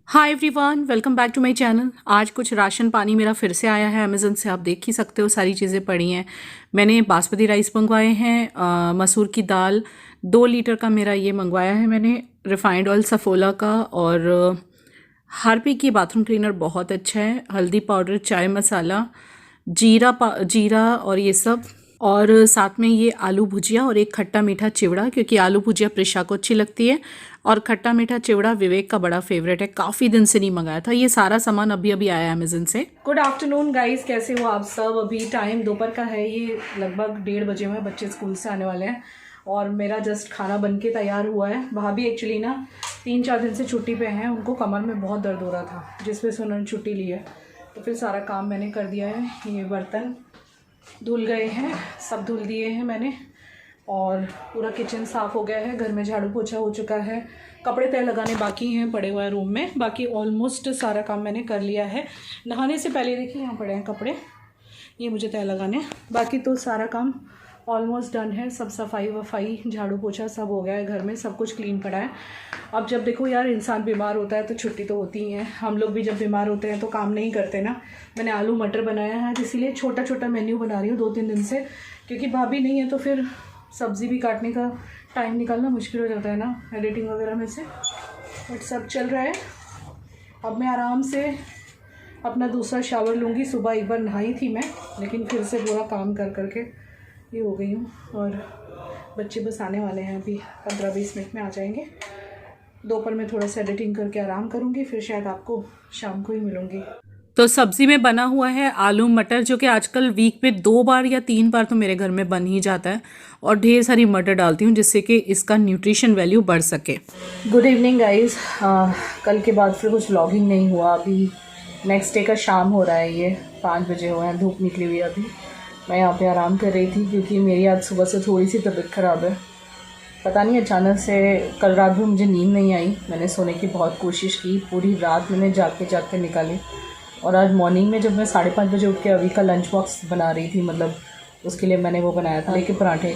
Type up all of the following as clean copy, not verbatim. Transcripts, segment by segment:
Hi everyone, welcome back to my channel. आज कुछ ration पानी मेरा फिर से आया है अमेज़न से। आप देख ही सकते हो, सारी चीज़ें पड़ी हैं। मैंने बासमती राइस मंगवाए हैं, मसूर की दाल 2 लीटर का मेरा ये मंगवाया है मैंने, रिफाइंड ऑयल सफोला का, और हार्पिक की बाथरूम क्लीनर बहुत अच्छा है, हल्दी पाउडर, चाय मसाला, जीरा और ये सब, और साथ में ये आलू भुजिया और एक खट्टा मीठा चिवड़ा, क्योंकि आलू भुजिया प्रिशा को अच्छी लगती है और खट्टा मीठा चिवड़ा विवेक का बड़ा फेवरेट है। काफ़ी दिन से नहीं मंगाया था। ये सारा सामान अभी अभी आया है अमेजन से। गुड आफ्टरनून गाइस, कैसे हो आप सब? अभी टाइम दोपहर का है, ये लगभग 1:30 बजे हुए हैं। बच्चे स्कूल से आने वाले हैं और मेरा जस्ट खाना बन के तैयार हुआ है। भाभी एक्चुअली ना 3-4 दिन से छुट्टी पे हैं, उनको कमर में बहुत दर्द हो रहा था, जिस वजह से उन्होंने छुट्टी ली है। तो फिर सारा काम मैंने कर दिया है। ये बर्तन धुल गए हैं, सब धुल दिए हैं मैंने, और पूरा किचन साफ़ हो गया है। घर में झाड़ू पोछा हो चुका है। कपड़े तय लगाने बाकी हैं, पड़े हुए हैं रूम में। बाकी ऑलमोस्ट सारा काम मैंने कर लिया है। नहाने से पहले देखिए यहाँ पड़े हैं कपड़े, ये मुझे तय लगाने। बाकी तो सारा काम ऑलमोस्ट डन है। सब सफाई वफाई, झाड़ू पोछा सब हो गया है। घर में सब कुछ क्लीन पड़ा है। अब जब देखो यार, इंसान बीमार होता है तो छुट्टी तो होती ही है। हम लोग भी जब बीमार होते हैं तो काम नहीं करते ना। मैंने आलू मटर बनाया है, इसीलिए छोटा छोटा मेन्यू बना रही हूँ 2-3 दिन से, क्योंकि भाभी नहीं है तो फिर सब्ज़ी भी काटने का टाइम निकालना मुश्किल हो जाता है ना, एडिटिंग वगैरह में से। बट सब चल रहा है। अब मैं आराम से अपना दूसरा शावर लूँगी। सुबह एक बार नहाई थी मैं, लेकिन फिर से पूरा काम कर करके ये हो गई हूँ। और बच्चे बस आने वाले हैं, अभी 15-20 मिनट में आ जाएंगे। दोपहर में थोड़ा सा एडिटिंग करके आराम करूँगी, फिर शायद आपको शाम को ही मिलूँगी। तो सब्ज़ी में बना हुआ है आलू मटर, जो कि आजकल वीक में 2 बार या 3 बार तो मेरे घर में बन ही जाता है, और ढेर सारी मटर डालती हूँ जिससे कि इसका न्यूट्रिशन वैल्यू बढ़ सके। Good evening guys. कल के बाद फिर कुछ व्लॉगिंग नहीं हुआ। अभी नेक्स्ट डे का शाम हो रहा है, ये 5 बजे हुए हैं, धूप निकली हुई है। अभी मैं यहाँ पे आराम कर रही थी क्योंकि मेरी आज सुबह से थोड़ी सी तबीयत ख़राब है। पता नहीं, अचानक से कल रात भी मुझे नींद नहीं आई। मैंने सोने की बहुत कोशिश की, पूरी रात मैंने जागते जागते निकाली। और आज मॉर्निंग में जब मैं 5:30 बजे उठ के अभी का लंच बॉक्स बना रही थी, मतलब उसके लिए मैंने वो बनाया था लेके पराठे,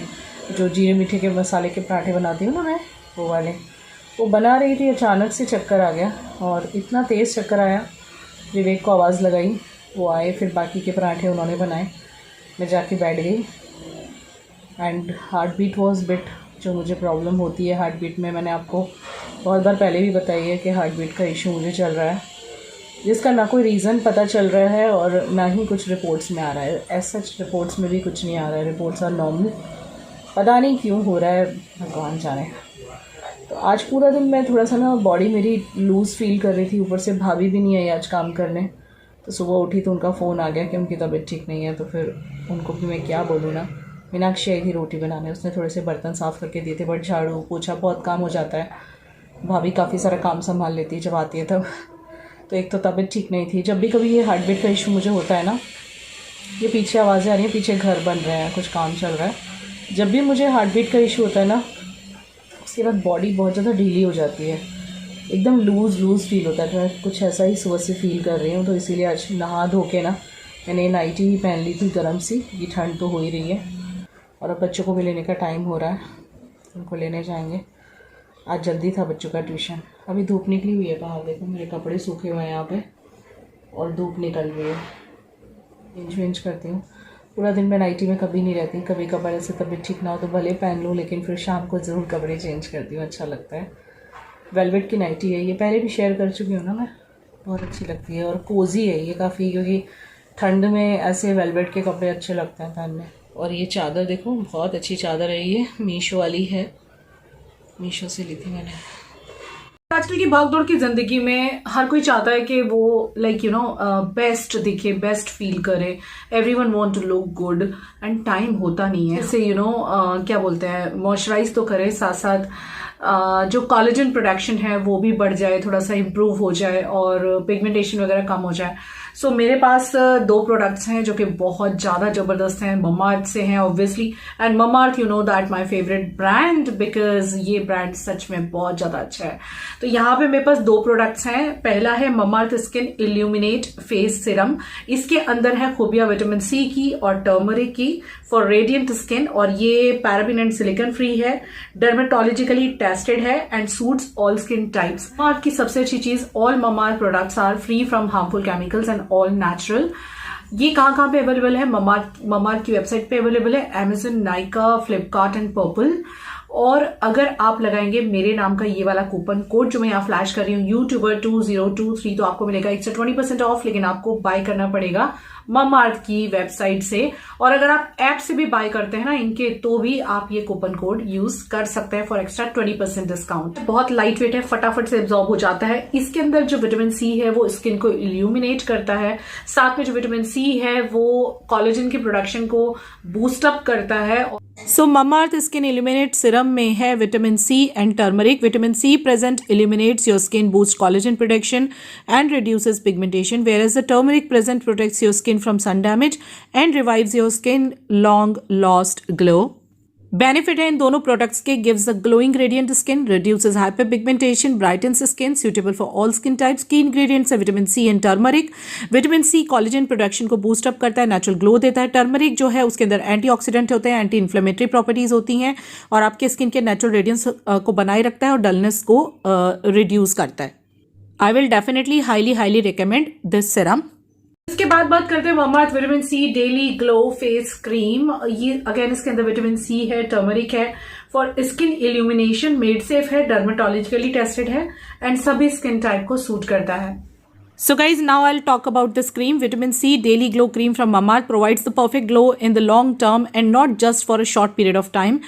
जो जीरे मीठे के मसाले के पराठे बनाती हूँ ना मैं, वो वाले, वो बना रही थी। अचानक से चक्कर आ गया, और इतना तेज़ चक्कर आया, विवेक को आवाज़ लगाई, वो आए, फिर बाकी के पराठे उन्होंने बनाए। मैं जाके बैठ गई। And heart beat was bit, जो मुझे प्रॉब्लम होती है हार्ट बीट में, मैंने आपको बहुत बार पहले भी बताई है कि हार्ट बीट का इशू मुझे चल रहा है, जिसका ना कोई रीज़न पता चल रहा है और ना ही कुछ रिपोर्ट्स में आ रहा है। ऐसा रिपोर्ट्स में भी कुछ नहीं आ रहा है, रिपोर्ट्स आर नॉर्मल। पता नहीं क्यों हो रहा है, भगवान जाने। तो आज पूरा दिन मैं थोड़ा सा ना, बॉडी मेरी लूज़ फील कर रही थी। ऊपर से भाभी भी नहीं आई आज काम करने, तो सुबह उठी तो उनका फ़ोन आ गया कि उनकी तबीयत ठीक नहीं है। तो फिर उनको भी मैं क्या बोलूँ ना। मीनाक्षी आई थी रोटी बनाने, उसने थोड़े से बर्तन साफ़ करके दिए थे, बट झाड़ू पोछा बहुत काम हो जाता है। भाभी काफ़ी सारा काम संभाल लेती है जब आती है तब। तो एक तो तबीयत ठीक नहीं थी। जब भी कभी ये हार्ट बीट का इशू मुझे होता है ना, ये पीछे आवाज़ें आ रही हैं, पीछे घर बन रहे हैं, कुछ काम चल रहा है। जब भी मुझे हार्ट बीट का इशू होता है ना, उसके बाद बॉडी बहुत ज़्यादा ढीली हो जाती है, एकदम लूज़ फील होता है। तो मैं कुछ ऐसा ही सुबह से फील कर रही हूँ। तो इसीलिए आज नहा धो के ना मैंने नाइटी ही पहन ली थी गर्म सी, ये ठंड तो हो ही रही है। और अब बच्चों को भी लेने का टाइम हो रहा है, उनको लेने जाएंगे। आज जल्दी था बच्चों का ट्यूशन। अभी धूप निकली हुई है बाहर, देखो मेरे कपड़े सूखे हुए हैं यहाँ पे, और धूप निकल रही है। चेंज करती हूँ। पूरा दिन मैं नाइटी में कभी नहीं रहती। कभी कभार ऐसे तबीयत ठीक ना हो तो भले पहन लूँ, लेकिन फिर शाम को ज़रूर कपड़े चेंज करती हूँ, अच्छा लगता है। वेलवेट की नाइटी है ये, पहले भी शेयर कर चुकी हूँ ना मैं, बहुत अच्छी लगती है और कोज़ी है ये काफ़ी, क्योंकि ठंड में ऐसे वेलवेट के कपड़े अच्छे लगते हैं पहनने। और ये चादर देखो, बहुत अच्छी चादर है ये, मीशो वाली है, मीशो से ली थी मैंने। आजकल की भागदौड़ की जिंदगी में हर कोई चाहता है कि वो बेस्ट दिखे, बेस्ट फील करे। Everyone want to look good, and time होता नहीं है। जैसे क्या बोलते हैं, मॉइस्चराइज तो करे, साथ साथ जो कोलेजन प्रोडक्शन है वो भी बढ़ जाए, थोड़ा सा इम्प्रूव हो जाए, और पिगमेंटेशन वगैरह कम हो जाए। सो मेरे पास दो प्रोडक्ट्स हैं जो कि बहुत ज़्यादा ज़बरदस्त हैं, ममाअर्थ से हैं obviously. And Mamaearth you know that my favourite brand, because ये ब्रांड सच में बहुत ज़्यादा अच्छा है। तो यहाँ पे मेरे पास दो प्रोडक्ट्स हैं। पहला है Mamaearth skin illuminate face serum. इसके अंदर है खूबियां विटामिन सी की और टर्मरिक की फॉर रेडियंट स्किन, और ये पैराबिन एंड सिलिकॉन फ्री है, डर्मेटोलॉजिकली टेस्टेड है and suits all skin types. Mamaearth की सबसे अच्छी चीज, all Mamaearth products are free from harmful chemicals and all natural. ये कहाँ पे अवेलेबल है? ममाअर्थ की वेबसाइट पे अवेलेबल है, Amazon, Nykaa, Flipkart and purple. और अगर आप लगाएंगे मेरे नाम का ये वाला कूपन कोड जो मैं यहाँ फ्लैश कर रही हूँ YouTuber2023, तो आपको मिलेगा एक्स्ट्रा 20% ऑफ, लेकिन आपको बाय करना पड़ेगा ममाअर्थ की वेबसाइट से। और अगर आप ऐप से भी बाय करते हैं ना इनके, तो भी आप ये कूपन कोड यूज कर सकते हैं फॉर एक्स्ट्रा 20% डिस्काउंट। बहुत लाइट वेट है, फटाफट से एब्जॉर्ब हो जाता है। इसके अंदर जो विटामिन सी है वो स्किन को इल्यूमिनेट करता है, साथ में जो विटामिन सी है वो कोलेजन की प्रोडक्शन को बूस्ट अप करता है। So Mamaearth skin illuminate serum में है vitamin C and turmeric. Vitamin C present illuminates your skin, boost collagen production and reduces pigmentation, whereas the turmeric present protects your skin from sun damage and revives your skin long lost glow. Benefit है इन दोनों products के, gives a glowing radiant skin, reduces hyper pigmentation, brightens skin, suitable for all skin types. Key ingredients है vitamin C and turmeric. Vitamin C collagen production को boost up करता है, natural glow देता है। टर्मरिक जो है उसके अंदर एंटीऑक्सीडेंट होते हैं, एंटी इन्फ्लेमेटरी प्रॉपर्टीज होती हैं और आपके स्किन के नेचुरल रेडियंस को बनाए रखता है और डलनेस को रिड्यूस करता है। I will definitely highly recommend this serum. इसके बाद बात करते हैं Mamaearth vitamin C daily glow face cream. ये अगेन इसके अंदर विटामिन सी है, टर्मरिक है, for skin illumination, made safe है, डर्मेटोलॉजिकली टेस्टेड है एंड सभी स्किन टाइप को सूट करता है। So guys, now I'll talk about this cream. Vitamin C Daily Glow Cream from Mamaearth provides the perfect glow in the long term and not just for a short period of time.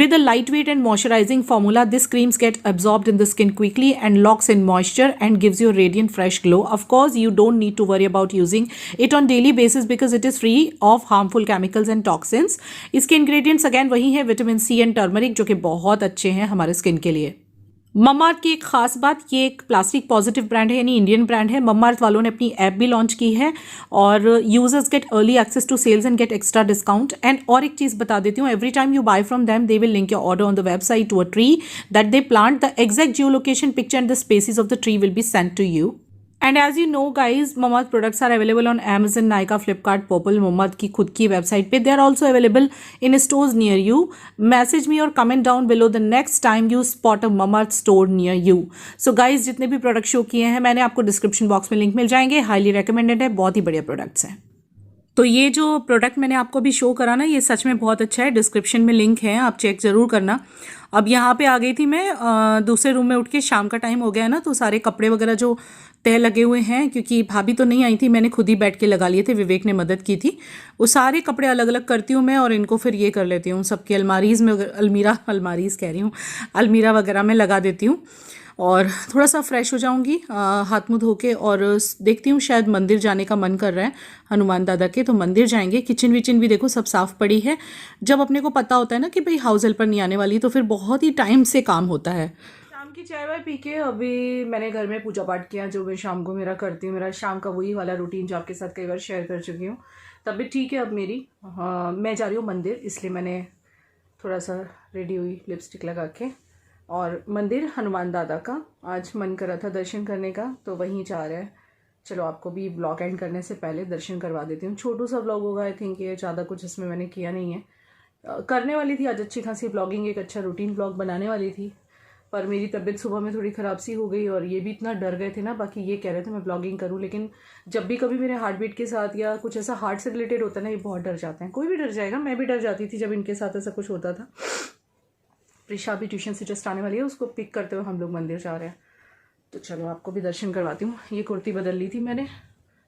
With a lightweight and moisturizing formula, this creams get absorbed in the skin quickly and locks in moisture and gives you a radiant fresh glow. Of course, you don't need to worry about using it on daily basis because it is free of harmful chemicals and toxins. इसके ingredients again वही है, vitamin C and turmeric, जो कि बहुत अच्छे हैं हमारे skin के लिए। ममाअर्थ की एक खास बात, ये एक प्लास्टिक पॉजिटिव ब्रांड है, यानी इंडियन ब्रांड है। ममाअर्थ वालों ने अपनी ऐप भी लॉन्च की है और users get early access to sales and get extra discount. And और एक चीज़ बता देती हूँ, every time you buy from them they will link your order on the website to a tree that they plant. The exact geo location picture and the species of the tree will be sent to you. And as you know guys, Mamaearth products are available on Amazon, Nykaa, Flipkart, purple, Mamaearth की खुद की website पे। They are also available in stores near you. Message me और comment down below the next time you spot a Mamaearth store near you. So guys, जितने भी product show किए हैं मैंने, आपको डिस्क्रिप्शन बॉक्स में लिंक मिल जाएंगे। हाईली रिकमेंडेड है, बहुत ही बढ़िया प्रोडक्ट्स हैं। तो ये जो प्रोडक्ट मैंने आपको भी शो करा ना, ये सच में बहुत अच्छा है। डिस्क्रिप्शन में लिंक है, आप चेक ज़रूर करना। अब यहाँ पे आ गई थी मैं दूसरे रूम में उठ के, शाम का टाइम हो गया ना, तो सारे कपड़े वगैरह जो तय लगे हुए हैं, क्योंकि भाभी तो नहीं आई थी, मैंने खुद ही बैठ के लगा लिए थे, विवेक ने मदद की थी। वो सारे कपड़े अलग अलग करती हूँ मैं और इनको फिर ये कर लेती हूँ, सबकी अलमारीज़ में, अलमीरा वगैरह में लगा देती हूँ। और थोड़ा सा फ्रेश हो जाऊंगी हाथ मुंह धो के, और देखती हूँ शायद मंदिर जाने का मन कर रहा है हनुमान दादा के, तो मंदिर जाएंगे। किचन विचन भी देखो सब साफ़ पड़ी है। जब अपने को पता होता है ना कि भाई हाउस हेल्पर नहीं आने वाली, तो फिर बहुत ही टाइम से काम होता है। शाम की चाय वाय पी के अभी मैंने घर में पूजा पाठ किया, जो मैं शाम को मेरा करती हूँ। मेरा शाम का वही वाला रूटीन जो आपके साथ कई बार शेयर कर चुकी हूँ। तबीयत ठीक है अब मेरी। मैं जा रही हूँ मंदिर, इसलिए मैंने थोड़ा सा रेडी हुई लिपस्टिक लगा के, और मंदिर हनुमान दादा का आज मन करा था दर्शन करने का, तो वहीं जा रहे हैं। चलो आपको भी ब्लॉग एंड करने से पहले दर्शन करवा देती हूँ। छोटू सा ब्लॉग होगा, आई थिंक, ये ज़्यादा कुछ इसमें मैंने किया नहीं है। करने वाली थी आज अच्छी खासी ब्लॉगिंग, एक अच्छा रूटीन ब्लॉग बनाने वाली थी, पर मेरी तबीयत सुबह में थोड़ी ख़राब सी हो गई, और ये भी इतना डर गए थे ना, बाकी ये कह रहे थे मैं ब्लॉगिंग करूँ, लेकिन जब भी कभी मेरे हार्ट बीट के साथ या कुछ ऐसा हार्ट से रिलेटेड होता है ना, ये बहुत डर जाते हैं। कोई भी डर जाएगा, मैं भी डर जाती थी जब इनके साथ ऐसा कुछ होता था। प्रिशा भी ट्यूशन से जस्ट आने वाली है, उसको पिक करते हुए हम लोग मंदिर जा रहे हैं। तो चलो आपको भी दर्शन करवाती हूँ। ये कुर्ती बदल ली थी मैंने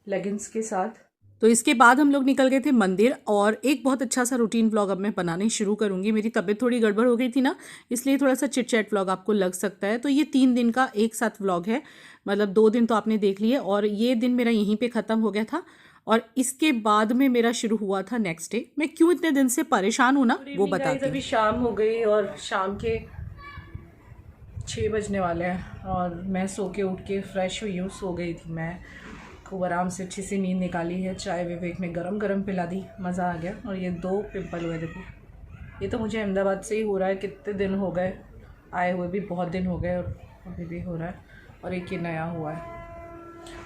लेगिंग्स के साथ। तो इसके बाद हम लोग निकल गए थे मंदिर, और एक बहुत अच्छा सा रूटीन व्लॉग अब मैं बनाने शुरू करूँगी। मेरी तबीयत थोड़ी गड़बड़ हो गई थी ना, इसलिए थोड़ा सा चिट चैट व्लॉग आपको लग सकता है। तो ये 3 दिन का एक साथ व्लॉग है, मतलब 2 दिन तो आपने देख लिए, और ये दिन मेरा यहीं पे ख़त्म हो गया था, और इसके बाद में मेरा शुरू हुआ था नेक्स्ट डे। मैं क्यों इतने दिन से परेशान हूँ ना, वो बताती हूँ। अभी शाम हो गई और शाम के 6 बजने वाले हैं, और मैं सो के उठ के फ्रेश हुई हूँ। सो गई थी मैं खूब आराम से अच्छी सी नींद निकाली है। चाय विवेक ने गरम गरम पिला दी, मज़ा आ गया। और ये 2 पिंपल हुए देखो, ये तो मुझे अहमदाबाद से ही हो रहा है, कितने दिन हो गए आए हुए भी, बहुत दिन हो गए और अभी भी हो रहा है। और एक ये नया हुआ है।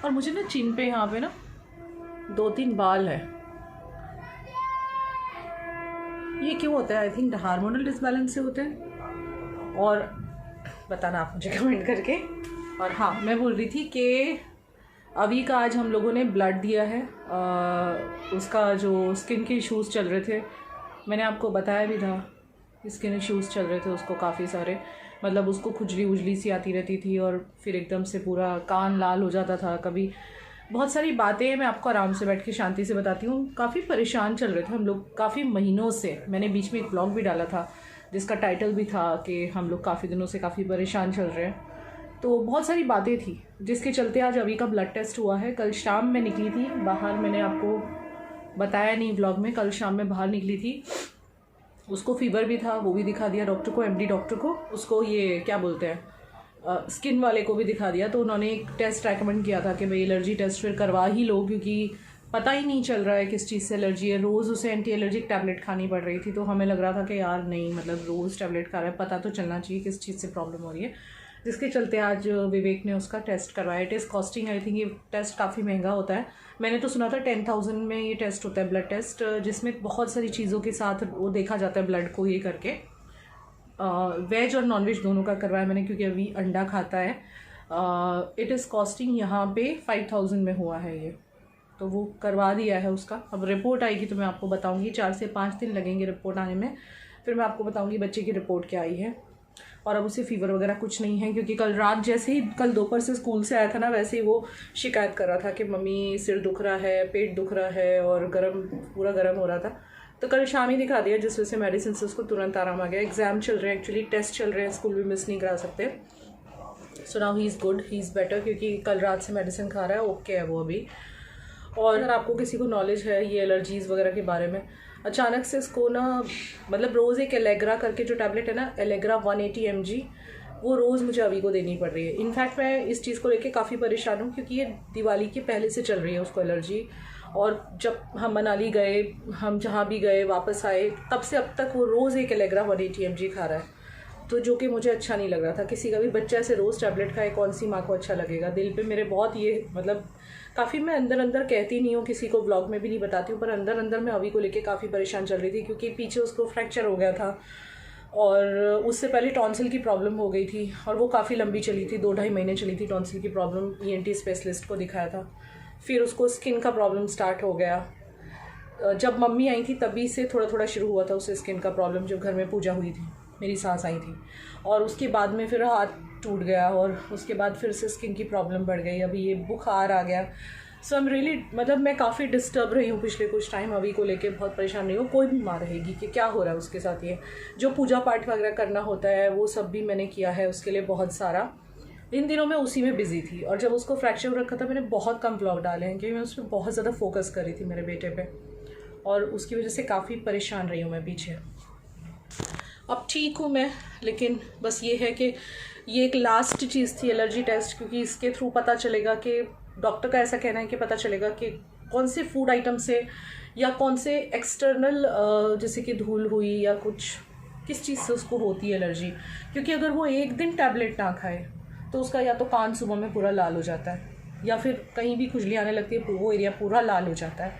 और मुझे ना चिन पे यहाँ पे ना 2-3 बाल है, ये क्यों होता है? आई थिंक हार्मोनल डिसबैलेंस से होते हैं, और बताना आप मुझे कमेंट करके। और हाँ, मैं बोल रही थी कि अभी का आज हम लोगों ने ब्लड दिया है। उसका जो स्किन के इश्यूज़ चल रहे थे, मैंने आपको बताया भी था, स्किन इश्यूज़ चल रहे थे उसको काफ़ी सारे, मतलब उसको खुजली उजली सी आती रहती थी और फिर एकदम से पूरा कान लाल हो जाता था। कभी बहुत सारी बातें मैं आपको आराम से बैठ के शांति से बताती हूँ। काफ़ी परेशान चल रहे थे हम लोग काफ़ी महीनों से। मैंने बीच में एक ब्लॉग भी डाला था जिसका टाइटल भी था कि हम लोग काफ़ी दिनों से काफ़ी परेशान चल रहे हैं। तो बहुत सारी बातें थी जिसके चलते आज अभी का ब्लड टेस्ट हुआ है। कल शाम में निकली थी बाहर, मैंने आपको बताया नहीं ब्लॉग में, कल शाम में बाहर निकली थी। उसको फीवर भी था, वो भी दिखा दिया डॉक्टर को, एमडी डॉक्टर को। उसको ये क्या बोलते हैं, स्किन वाले को भी दिखा दिया। तो उन्होंने एक टेस्ट रेकमेंड किया था कि भाई एलर्जी टेस्ट फिर करवा ही लो, क्योंकि पता ही नहीं चल रहा है किस चीज़ से एलर्जी है। रोज़ उसे एंटी एलर्जिक टैबलेट खानी पड़ रही थी, तो हमें लग रहा था कि यार नहीं, मतलब रोज़ टैबलेट खा रहा है, पता तो चलना चाहिए किस चीज़ से प्रॉब्लम हो रही है। जिसके चलते आज विवेक ने उसका टेस्ट करवाया। It is costing, I think ये टेस्ट काफ़ी महंगा होता है। मैंने तो सुना था 10,000 में ये टेस्ट होता है, ब्लड टेस्ट, जिसमें बहुत सारी चीज़ों के साथ वो देखा जाता है ब्लड को ये करके। वेज और नॉन वेज दोनों का करवाया मैंने, क्योंकि अभी अंडा खाता है। इट इज़ कॉस्टिंग यहाँ पे 5,000 में हुआ है ये, तो वो करवा दिया है उसका। अब रिपोर्ट आएगी तो मैं आपको बताऊँगी, 4 से 5 दिन लगेंगे रिपोर्ट आने में। फिर मैं आपको बताऊँगी बच्चे की रिपोर्ट क्या आई है। और अब उसे फीवर वगैरह कुछ नहीं है, क्योंकि कल रात जैसे ही, कल दोपहर से स्कूल से आया था ना, वैसे ही वो शिकायत कर रहा था कि मम्मी सिर दुख रहा है, पेट दुख रहा है और गरम, पूरा गरम हो रहा था। तो कल शाम ही दिखा दिया, जिस वजह से मेडिसिन से उसको तुरंत आराम आ गया। एग्जाम चल रहे हैं, एक्चुअली टेस्ट चल रहे हैं, स्कूल भी मिस नहीं करा सकते। So now he is good, he is better, क्योंकि कल रात से मेडिसिन खा रहा है, ओके है वो अभी। और अगर आपको किसी को नॉलेज है ये एलर्जीज़ वगैरह के बारे में, अचानक से इसको ना, मतलब रोज़ एक एलेग्रा करके जो टैबलेट है ना, एलेग्रा 180 mg, वो रोज़ मुझे अभी को देनी पड़ रही है। इनफैक्ट मैं इस चीज़ को लेके काफ़ी परेशान हूँ, क्योंकि ये दिवाली के पहले से चल रही है उसको एलर्जी। और जब हम मनाली गए, हम जहाँ भी गए वापस आए, तब से अब तक वो रोज़ एक एलेग्रा 180 mg खा रहा है। तो जो कि मुझे अच्छा नहीं लग रहा था। किसी का भी बच्चा ऐसे रोज़ टैबलेट खाए, कौन सी माँ को अच्छा लगेगा? दिल पे मेरे बहुत ये, मतलब काफ़ी, मैं अंदर अंदर कहती नहीं हूँ किसी को, ब्लॉग में भी नहीं बताती हूँ, पर अंदर अंदर मैं अभी को लेके काफ़ी परेशान चल रही थी, क्योंकि पीछे उसको फ्रैक्चर हो गया था और उससे पहले टॉन्सिल की प्रॉब्लम हो गई थी, और वो काफ़ी लंबी चली थी, 2-2.5 महीने चली थी टॉन्सिल की प्रॉब्लम। ENT स्पेशलिस्ट को दिखाया था। फिर उसको स्किन का प्रॉब्लम स्टार्ट हो गया। जब मम्मी आई थी तभी से थोड़ा थोड़ा शुरू हुआ था उसे स्किन का प्रॉब्लम, जब घर में पूजा हुई थी, मेरी सास आई थी। और उसके बाद में फिर हाथ टूट गया, और उसके बाद फिर से स्किन की प्रॉब्लम बढ़ गई, अभी ये बुखार आ गया। सो आई एम रियली, मतलब मैं काफ़ी डिस्टर्ब रही हूँ पिछले कुछ टाइम, अभी को लेके बहुत परेशान रही हूँ। कोई भी माँ रहेगी कि क्या हो रहा है उसके साथ। ये जो पूजा पाठ वगैरह करना होता है वो सब भी मैंने किया है उसके लिए बहुत सारा। इन दिनों मैं उसी में बिजी थी, और जब उसको फ्रैक्चर रखा था मैंने बहुत कम ब्लॉग डाले हैं, क्योंकि मैं उस पर बहुत ज़्यादा फोकस कर रही थी मेरे बेटे पे, और उसकी वजह से काफ़ी परेशान रही हूँ मैं पीछे। अब ठीक हूँ मैं, लेकिन बस ये है कि ये एक लास्ट चीज़ थी एलर्जी टेस्ट, क्योंकि इसके थ्रू पता चलेगा कि, डॉक्टर का ऐसा कहना है कि पता चलेगा कि कौन से फूड आइटम से या कौन से एक्सटर्नल, जैसे कि धूल हुई या कुछ, किस चीज़ से उसको होती है एलर्जी। क्योंकि अगर वो एक दिन टैबलेट ना खाए तो उसका या तो कान सुबह में पूरा लाल हो जाता है, या फिर कहीं भी खुजली आने लगती है, वो एरिया पूरा लाल हो जाता है।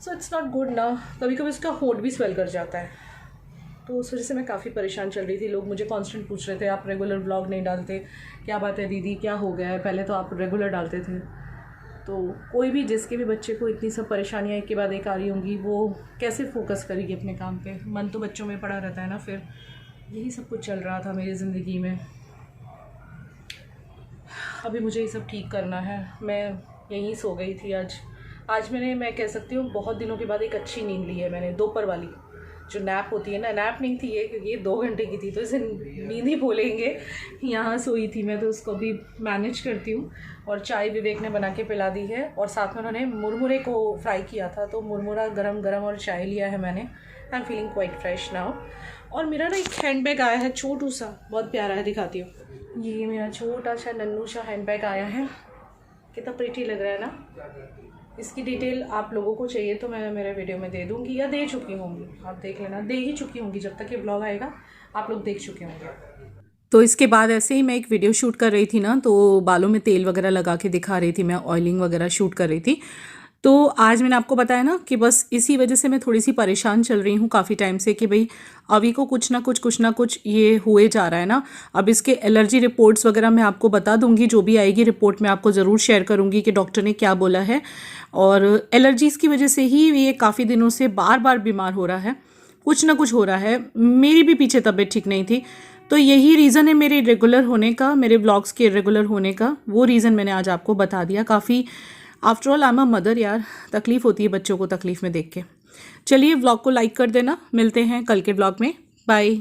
सो इट्स नॉट गुड ना। कभी कभी उसका होंठ भी स्वेल कर जाता है। तो उस वजह से मैं काफ़ी परेशान चल रही थी। लोग मुझे कांस्टेंट पूछ रहे थे, आप रेगुलर ब्लॉग नहीं डालते, क्या बात है दीदी, क्या हो गया है? पहले तो आप रेगुलर डालते थे। तो कोई भी, जिसके भी बच्चे को इतनी सब परेशानियाँ एक के बाद एक आ रही होंगी, वो कैसे फोकस करेगी अपने काम पे? मन तो बच्चों में पड़ा रहता है ना। फिर यही सब कुछ चल रहा था मेरी ज़िंदगी में। अभी मुझे ये सब ठीक करना है। मैं यहीं सो गई थी आज मैं कह सकती हूँ बहुत दिनों के बाद एक अच्छी नींद ली है मैंने, दोपहर वाली जो नैप होती है ना। नैप नहीं थी ये, क्योंकि ये 2 घंटे की थी, तो इसे नींद ही बोलेंगे। यहाँ सोई थी मैं, तो उसको भी मैनेज करती हूँ। और चाय विवेक ने बना के पिला दी है, और साथ में उन्होंने मुरमुरे को फ्राई किया था, तो मुरमुरा गरम गरम और चाय लिया है मैंने। I am feeling quite fresh now. और मेरा ना एक हैंड बैग आया है, छोटू सा, बहुत प्यारा है, दिखाती हूँ। ये मेरा छोटा सा नन्नू सा हैंड बैग आया है। कितना प्रिटी लग रहा है ना। इसकी डिटेल आप लोगों को चाहिए तो मैं मेरे वीडियो में दे दूँगी या दे चुकी होंगी, आप देख लेना, दे ही चुकी होंगी। जब तक ये ब्लॉग आएगा आप लोग देख चुके होंगे। तो इसके बाद ऐसे ही मैं एक वीडियो शूट कर रही थी ना, तो बालों में तेल वगैरह लगा के दिखा रही थी, मैं ऑयलिंग वगैरह शूट कर रही थी। तो आज मैंने आपको बताया ना कि बस इसी वजह से मैं थोड़ी सी परेशान चल रही हूँ काफ़ी टाइम से कि भाई अभी को कुछ ना कुछ ये हुए जा रहा है ना। अब इसके एलर्जी रिपोर्ट्स वगैरह मैं आपको बता दूंगी, जो भी आएगी रिपोर्ट मैं आपको ज़रूर शेयर करूंगी कि डॉक्टर ने क्या बोला है। और एलर्जीज़ की वजह से ही ये काफ़ी दिनों से बार बार बीमार हो रहा है, कुछ ना कुछ हो रहा है। मेरी भी पीछे तबीयत ठीक नहीं थी, तो यही रीज़न है मेरे रेगुलर होने का, मेरे व्लॉग्स के रेगुलर होने का। वो रीज़न मैंने आज आपको बता दिया। काफ़ी after all I am a mother यार, तकलीफ़ होती है बच्चों को तकलीफ़ में देख के। चलिए व्लॉग को लाइक कर देना, मिलते हैं कल के व्लॉग में, बाय।